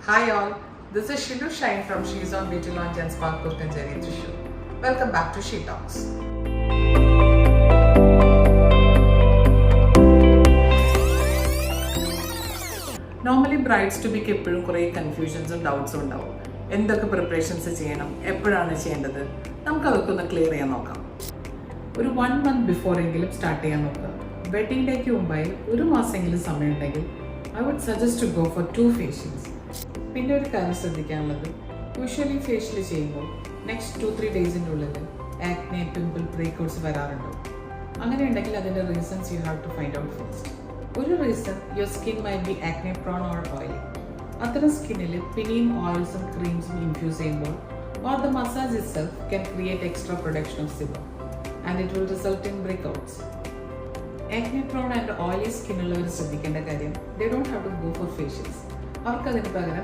Hi all, this is Shilu Shine from She's on Beauty Lounge and Spark Kurtanjeri Trishur. Welcome back to She Talks. Normally brides to be എപ്പോഴും കുറേ കൺഫ്യൂഷൻസും ഡൗട്ട്സും ഉണ്ടാവും. എന്തൊക്കെ preparations ചെയ്യണം, എപ്പോഴാണ് ചെയ്യേണ്ടത്, നമുക്കതൊക്കെ ഒന്ന് ക്ലിയർ ചെയ്യാൻ നോക്കാം. ഒരു 1 month ബിഫോർ എങ്കിലും സ്റ്റാർട്ട് ചെയ്യാൻ നോക്കുക. വെഡിങ് ഡേക്ക് മുമ്പായി ഒരു മാസമെങ്കിലും സമയമുണ്ടെങ്കിൽ I would suggest to go for 2 facials. പിന്നെ ഒരു കാര്യം ശ്രദ്ധിക്കാനുള്ളത്, യൂഷ്വലി ഫേഷ്യൽ ചെയ്യുമ്പോൾ നെക്സ്റ്റ് 2-3 ഡേയ്സിൻ്റെ ഉള്ളിൽ ആക്നെ, പിമ്പിൾ, ബ്രേക്ക്ഔട്ട്സ് വരാറുണ്ടോ? അങ്ങനെ ഉണ്ടെങ്കിൽ അതിൻ്റെ reasons you have to find out first. ഒരു reason your skin might be acne prone or oily. അത്തരം സ്കിന്നിൽ പിന്നെയും ഓയിൽസും ക്രീംസും ഇൻഫ്യൂസ് ചെയ്യുമ്പോൾ or the massage itself can create extra production of sebum and it will result in breakouts. Acne prone and oily skin ഉള്ളവർ ശ്രദ്ധിക്കേണ്ട കാര്യം, they don't have to go for facials. അവർക്ക് അതിന് പകരം